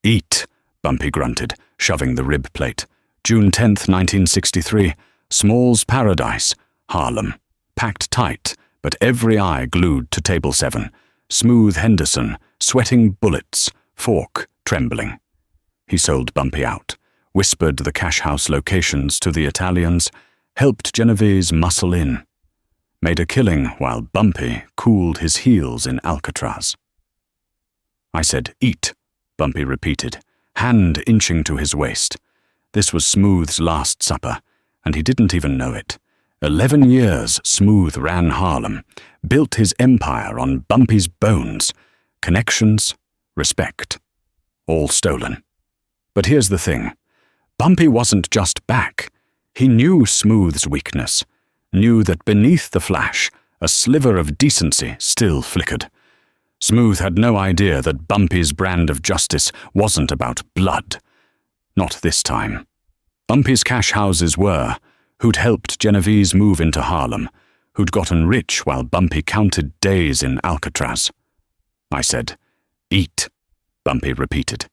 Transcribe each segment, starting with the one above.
"Eat," Bumpy grunted, shoving the rib plate. "June 10th, 1963, Small's Paradise, Harlem. Packed tight, but every eye glued to table 7. Smooth Henderson, sweating bullets, fork trembling." He sold Bumpy out, whispered the cash house locations to the Italians, helped Genovese muscle in. Made a killing while Bumpy cooled his heels in Alcatraz. I said, "Eat," Bumpy repeated, hand inching to his waist. This was Smooth's last supper, and he didn't even know it. 11 years Smooth ran Harlem, built his empire on Bumpy's bones. Connections, respect, all stolen. But here's the thing. Bumpy wasn't just back. He knew Smooth's weakness, knew that beneath the flash, a sliver of decency still flickered. Smooth had no idea that Bumpy's brand of justice wasn't about blood. Not this time. Bumpy's cash houses were, who'd helped Genovese move into Harlem, who'd gotten rich while Bumpy counted days in Alcatraz. I said, "Eat," Bumpy repeated.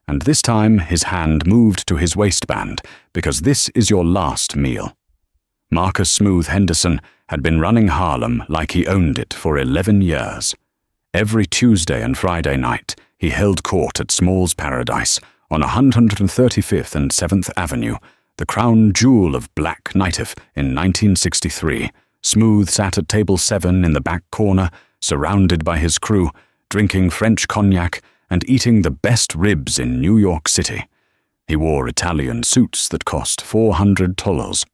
And this time his hand moved to his waistband, because this is your last meal. Marcus Smooth Henderson had been running Harlem like he owned it for 11 years. Every Tuesday and Friday night, he held court at Small's Paradise on 135th and 7th Avenue, the crown jewel of black nightlife in 1963. Smooth sat at table 7 in the back corner, surrounded by his crew, drinking French cognac and eating the best ribs in New York City. He wore Italian suits that cost $400,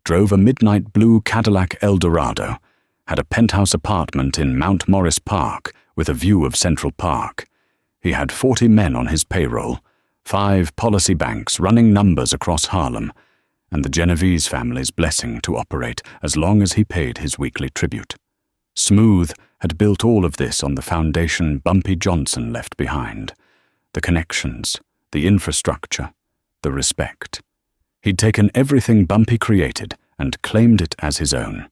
drove a midnight blue Cadillac Eldorado, had a penthouse apartment in Mount Morris Park with a view of Central Park. He had 40 men on his payroll, 5 policy banks running numbers across Harlem, and the Genovese family's blessing to operate as long as he paid his weekly tribute. Smooth had built all of this on the foundation Bumpy Johnson left behind. The connections, the infrastructure, the respect. He'd taken everything Bumpy created and claimed it as his own.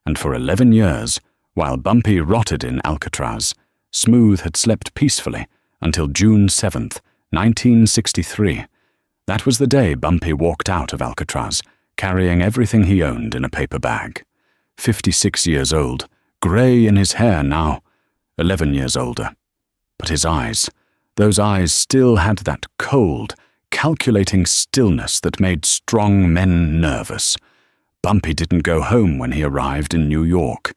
And for 11 years, while Bumpy rotted in Alcatraz, Smooth had slept peacefully until June 7th, 1963. That was the day Bumpy walked out of Alcatraz, carrying everything he owned in a paper bag. 56 years old, grey in his hair now, 11 years older. But his eyes, those eyes still had that cold, calculating stillness that made strong men nervous. Bumpy didn't go home when he arrived in New York,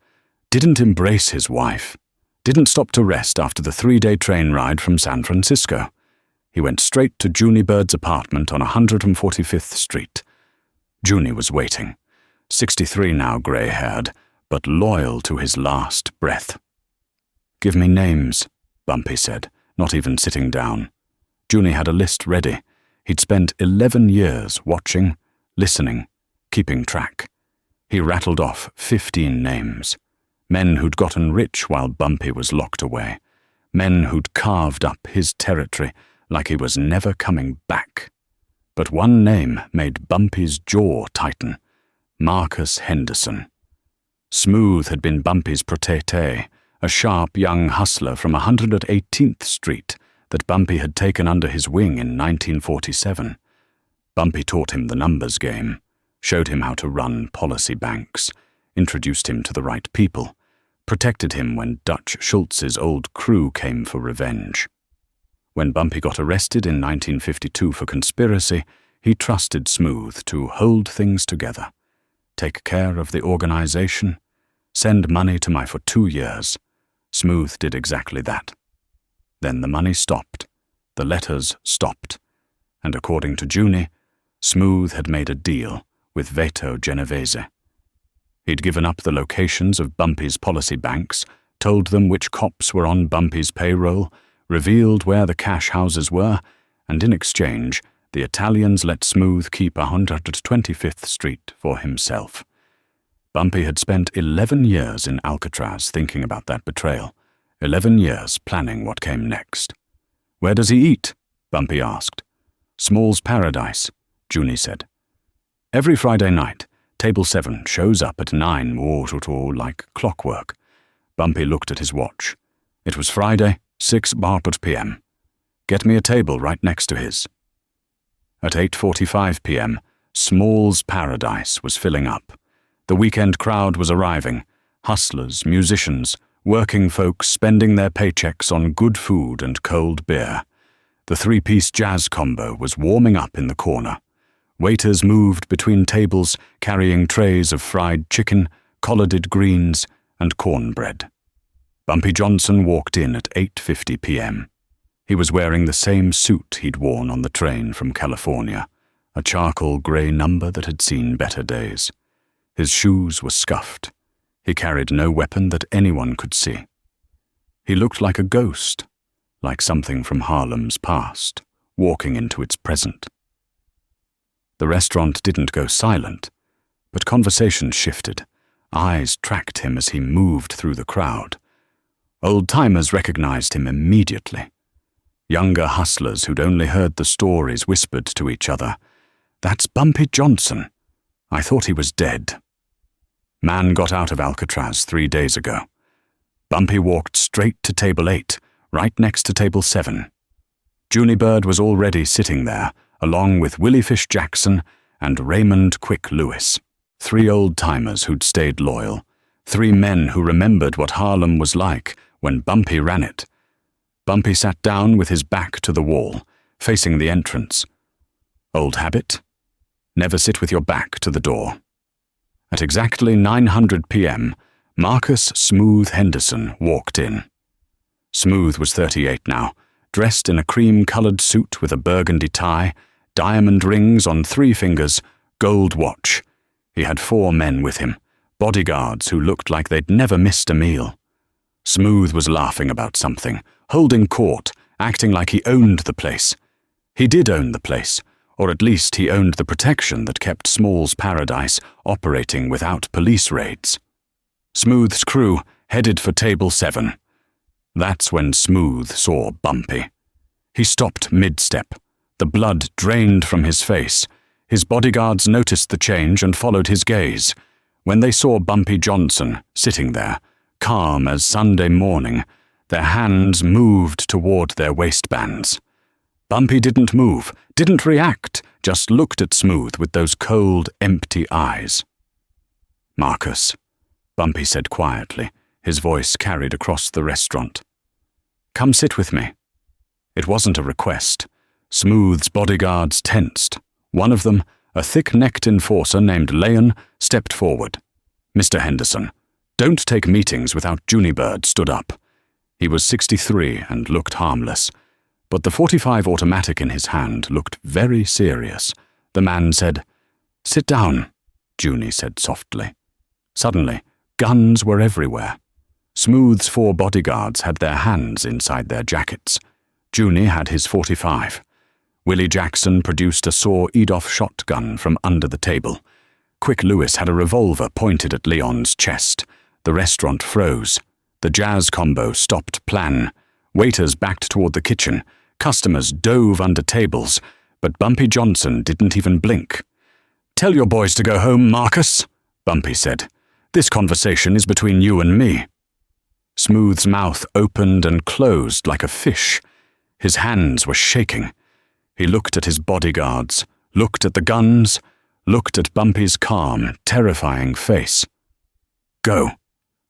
didn't embrace his wife, didn't stop to rest after the 3-day train ride from San Francisco. He went straight to Junie Bird's apartment on 145th Street. Junie was waiting, 63 now, grey-haired, but loyal to his last breath. "Give me names," Bumpy said, not even sitting down. Junie had a list ready. He'd spent 11 years watching, listening, keeping track. He rattled off 15 names. Men who'd gotten rich while Bumpy was locked away. Men who'd carved up his territory like he was never coming back. But one name made Bumpy's jaw tighten. Marcus Henderson. Smooth had been Bumpy's protégé, a sharp young hustler from 118th Street that Bumpy had taken under his wing in 1947. Bumpy taught him the numbers game, showed him how to run policy banks, introduced him to the right people, protected him when Dutch Schultz's old crew came for revenge. When Bumpy got arrested in 1952 for conspiracy, he trusted Smooth to hold things together, take care of the organization, send money to me for 2 years. Smooth did exactly that. Then the money stopped, the letters stopped, and according to Junie, Smooth had made a deal with Vito Genovese. He'd given up the locations of Bumpy's policy banks, told them which cops were on Bumpy's payroll, revealed where the cash houses were, and in exchange, the Italians let Smooth keep 125th Street for himself. Bumpy had spent 11 years in Alcatraz thinking about that betrayal, 11 years planning what came next. "Where does he eat?" Bumpy asked. "Small's Paradise," Junie said. "Every Friday night, table 7 shows up at 9 like clockwork." Bumpy looked at his watch. It was Friday, 6 p.m. Get me a table right next to his." At 8:45 p.m., Small's Paradise was filling up. The weekend crowd was arriving. Hustlers, musicians, working folks spending their paychecks on good food and cold beer. The three-piece jazz combo was warming up in the corner. Waiters moved between tables carrying trays of fried chicken, collarded greens, and cornbread. Bumpy Johnson walked in at 8:50 p.m. He was wearing the same suit he'd worn on the train from California, a charcoal grey number that had seen better days. His shoes were scuffed. He carried no weapon that anyone could see. He looked like a ghost, like something from Harlem's past, walking into its present. The restaurant didn't go silent, but conversation shifted. Eyes tracked him as he moved through the crowd. Old-timers recognized him immediately. Younger hustlers who'd only heard the stories whispered to each other, "That's Bumpy Johnson. I thought he was dead." Man got out of Alcatraz 3 days ago. Bumpy walked straight to table 8, right next to table 7. Junie Bird was already sitting there, along with Willie Fish Jackson and Raymond Quick Lewis, 3 old-timers who'd stayed loyal, 3 men who remembered what Harlem was like when Bumpy ran it. Bumpy sat down with his back to the wall, facing the entrance. Old habit? Never sit with your back to the door. At exactly 9:00 p.m., Marcus Smooth Henderson walked in. Smooth was 38 now, dressed in a cream-colored suit with a burgundy tie, diamond rings on 3 fingers, gold watch. He had 4 men with him, bodyguards who looked like they'd never missed a meal. Smooth was laughing about something, holding court, acting like he owned the place. He did own the place, or at least he owned the protection that kept Small's Paradise operating without police raids. Smooth's crew headed for table 7. That's when Smooth saw Bumpy. He stopped mid-step. The blood drained from his face. His bodyguards noticed the change and followed his gaze. When they saw Bumpy Johnson sitting there, calm as Sunday morning, their hands moved toward their waistbands. Bumpy didn't move, didn't react, just looked at Smooth with those cold, empty eyes. "Marcus," Bumpy said quietly, his voice carried across the restaurant. "Come sit with me." It wasn't a request. Smooth's bodyguards tensed. One of them, a thick-necked enforcer named Leon, stepped forward. "Mr. Henderson, don't take meetings without Junie Bird," stood up. He was 63 and looked harmless, but the .45 automatic in his hand looked very serious. The man said, "Sit down," Junie said softly. Suddenly, guns were everywhere. Smooth's 4 bodyguards had their hands inside their jackets. Junie had his .45. Willie Jackson produced a saw-eat-off shotgun from under the table. Quick Lewis had a revolver pointed at Leon's chest. The restaurant froze. The jazz combo stopped plan. Waiters backed toward the kitchen. Customers dove under tables, but Bumpy Johnson didn't even blink. "Tell your boys to go home, Marcus," Bumpy said. "This conversation is between you and me." Smooth's mouth opened and closed like a fish. His hands were shaking. He looked at his bodyguards, looked at the guns, looked at Bumpy's calm, terrifying face. "Go,"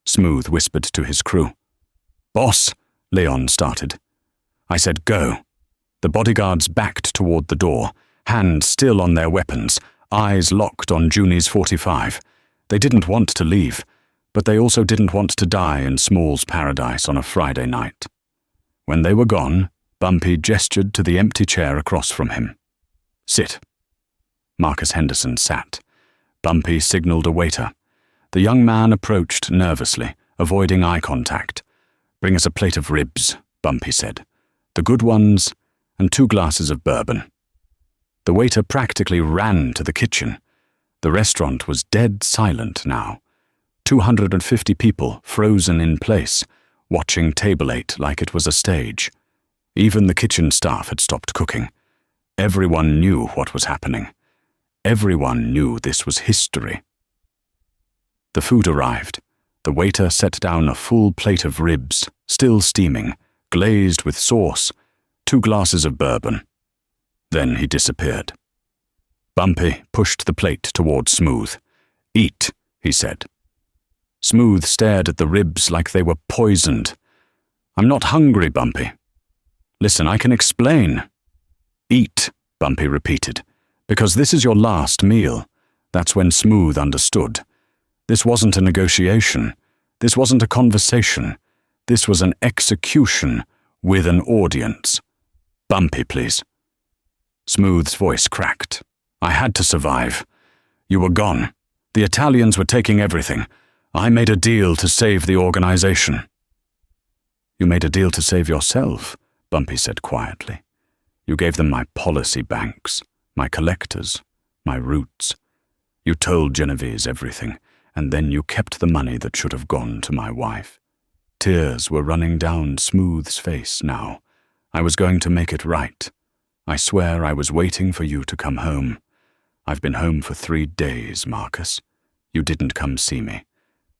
Smooth whispered to his crew. "Boss," Leon started. "I said go." The bodyguards backed toward the door, hands still on their weapons, eyes locked on Junie's .45. They didn't want to leave, but they also didn't want to die in Small's Paradise on a Friday night. When they were gone, Bumpy gestured to the empty chair across from him. "Sit." Marcus Henderson sat. Bumpy signaled a waiter. The young man approached nervously, avoiding eye contact. "Bring us a plate of ribs," Bumpy said. "The good ones, and 2 glasses of bourbon." The waiter practically ran to the kitchen. The restaurant was dead silent now. 250 people frozen in place, watching table 8 like it was a stage. Even the kitchen staff had stopped cooking. Everyone knew what was happening. Everyone knew this was history. The food arrived. The waiter set down a full plate of ribs, still steaming, glazed with sauce, 2 glasses of bourbon. Then he disappeared. Bumpy pushed the plate toward Smooth. "Eat," he said. Smooth stared at the ribs like they were poisoned. "I'm not hungry, Bumpy." "Listen, I can explain." "Eat," Bumpy repeated, "because this is your last meal." That's when Smooth understood. This wasn't a negotiation. This wasn't a conversation. This was an execution with an audience. "Bumpy, please." Smooth's voice cracked. "I had to survive. You were gone. The Italians were taking everything. I made a deal to save the organization." "You made a deal to save yourself," Bumpy said quietly. "You gave them my policy banks, my collectors, my roots. You told Genovese everything, and then you kept the money that should have gone to my wife." Tears were running down Smooth's face now. "I was going to make it right. I swear I was waiting for you to come home. I've been home for 3 days, Marcus. You didn't come see me.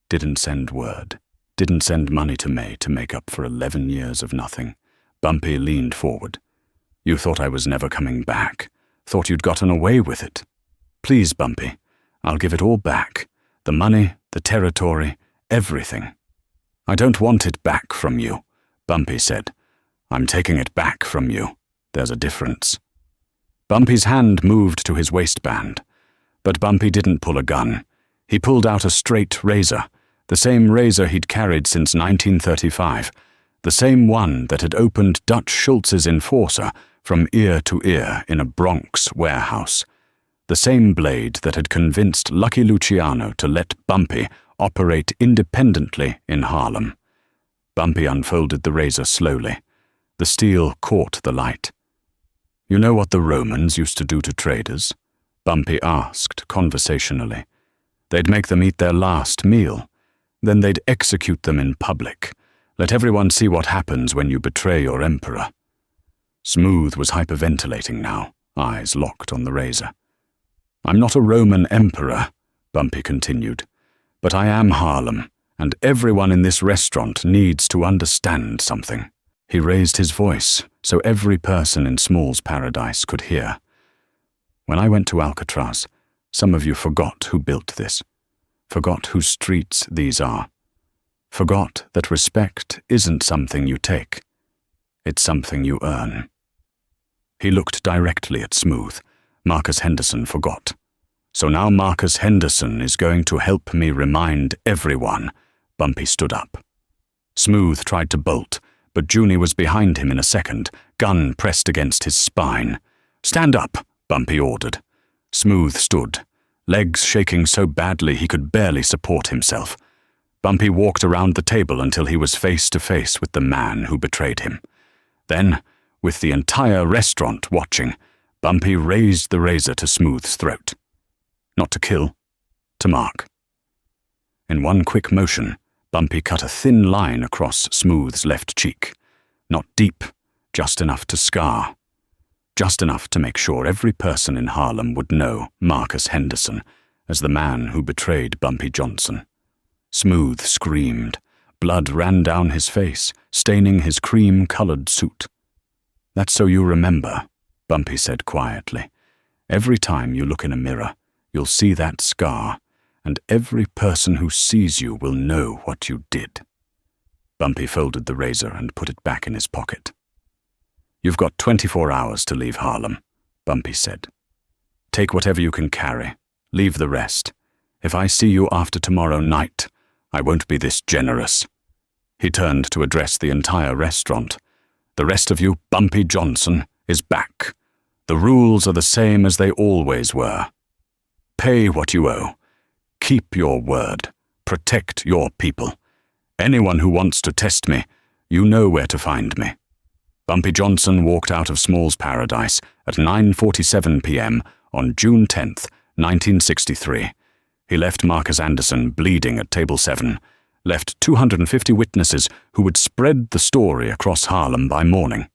Didn't send word. Didn't send money to May to make up for 11 years of nothing." Bumpy leaned forward. "You thought I was never coming back. Thought you'd gotten away with it. Please, Bumpy, I'll give it all back. The money, the territory, everything." "I don't want it back from you," Bumpy said. "I'm taking it back from you. There's a difference." Bumpy's hand moved to his waistband. But Bumpy didn't pull a gun. He pulled out a straight razor, the same razor he'd carried since 1935, the same one that had opened Dutch Schultz's enforcer from ear to ear in a Bronx warehouse, the same blade that had convinced Lucky Luciano to let Bumpy operate independently in Harlem. Bumpy unfolded the razor slowly. The steel caught the light. "You know what the Romans used to do to traders?" Bumpy asked conversationally. "They'd make them eat their last meal. Then they'd execute them in public. Let everyone see what happens when you betray your emperor." Smooth was hyperventilating now, eyes locked on the razor. "I'm not a Roman emperor," Bumpy continued, "but I am Harlem, and everyone in this restaurant needs to understand something." He raised his voice so every person in Small's paradise could hear. "When I went to Alcatraz, some of you forgot who built this, forgot whose streets these are, forgot that respect isn't something you take, it's something you earn." He looked directly at Smooth. Marcus Henderson forgot. "So now Marcus Henderson is going to help me remind everyone." Bumpy stood up. Smooth tried to bolt, but Junie was behind him in a second, gun pressed against his spine. "Stand up," Bumpy ordered. Smooth stood, legs shaking so badly he could barely support himself. Bumpy walked around the table until he was face to face with the man who betrayed him. Then, with the entire restaurant watching, Bumpy raised the razor to Smooth's throat. Not to kill, to mark. In one quick motion, Bumpy cut a thin line across Smooth's left cheek. Not deep, just enough to scar. Just enough to make sure every person in Harlem would know Marcus Henderson as the man who betrayed Bumpy Johnson. Smooth screamed. Blood ran down his face, staining his cream-colored suit. "That's so you remember," Bumpy said quietly. "Every time you look in a mirror, you'll see that scar, and every person who sees you will know what you did." Bumpy folded the razor and put it back in his pocket. "You've got 24 hours to leave Harlem," Bumpy said. "Take whatever you can carry. Leave the rest. If I see you after tomorrow night, I won't be this generous." He turned to address the entire restaurant. "The rest of you, Bumpy Johnson, is back. The rules are the same as they always were. Pay what you owe. Keep your word. Protect your people. Anyone who wants to test me, you know where to find me." Bumpy Johnson walked out of Small's paradise at 9:47 p.m. on June 10th, 1963. He left Marcus Anderson bleeding at table 7, left 250 witnesses who would spread the story across Harlem by morning.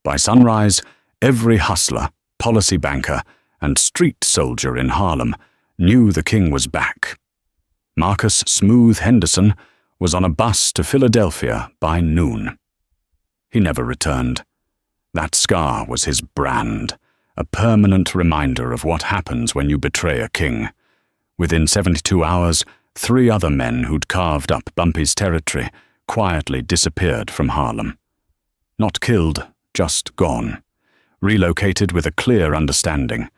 By sunrise, every hustler, policy banker, and street soldier in Harlem knew the king was back. Marcus "Smooth" Henderson was on a bus to Philadelphia by noon. He never returned. That scar was his brand, a permanent reminder of what happens when you betray a king. Within 72 hours, 3 other men who'd carved up Bumpy's territory quietly disappeared from Harlem. Not killed, just gone. Relocated with a clear understanding.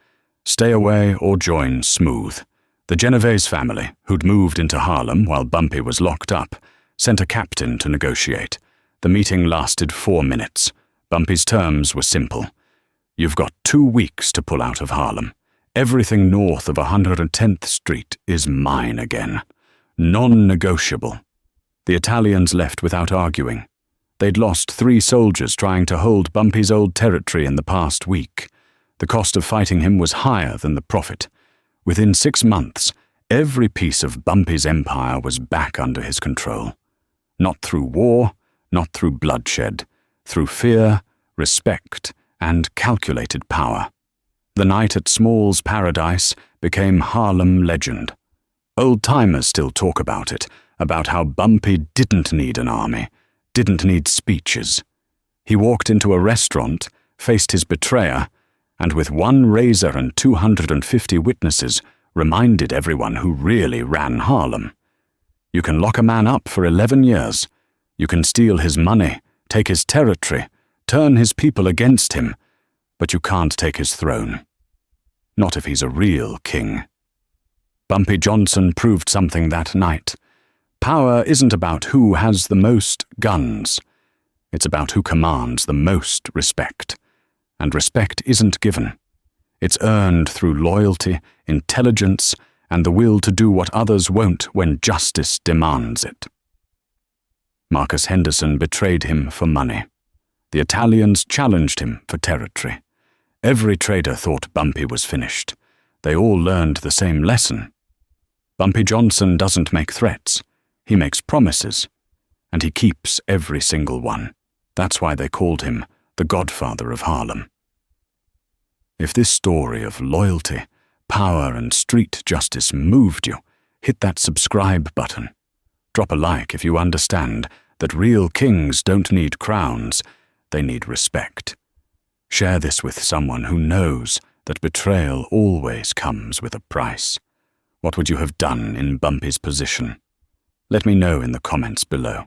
Stay away or join smooth. The Genovese family, who'd moved into Harlem while Bumpy was locked up, sent a captain to negotiate. The meeting lasted 4 minutes. Bumpy's terms were simple. You've got 2 weeks to pull out of Harlem. Everything north of 110th Street is mine again. Non-negotiable. The Italians left without arguing. They'd lost 3 soldiers trying to hold Bumpy's old territory in the past week. The cost of fighting him was higher than the profit. Within 6 months, every piece of Bumpy's empire was back under his control. Not through war, not through bloodshed, through fear, respect, and calculated power. The night at Small's Paradise became Harlem legend. Old-timers still talk about it, about how Bumpy didn't need an army, didn't need speeches. He walked into a restaurant, faced his betrayer, and with 1 razor and 250 witnesses, reminded everyone who really ran Harlem. You can lock a man up for 11 years. You can steal his money, take his territory, turn his people against him, but you can't take his throne. Not if he's a real king. Bumpy Johnson proved something that night. Power isn't about who has the most guns. It's about who commands the most respect. And respect isn't given. It's earned through loyalty, intelligence, and the will to do what others won't when justice demands it. Marcus Henderson betrayed him for money. The Italians challenged him for territory. Every trader thought Bumpy was finished. They all learned the same lesson. Bumpy Johnson doesn't make threats. He makes promises. And he keeps every single one. That's why they called him the Godfather of Harlem. If this story of loyalty, power, and street justice moved you, hit that subscribe button. Drop a like if you understand that real kings don't need crowns, they need respect. Share this with someone who knows that betrayal always comes with a price. What would you have done in Bumpy's position? Let me know in the comments below.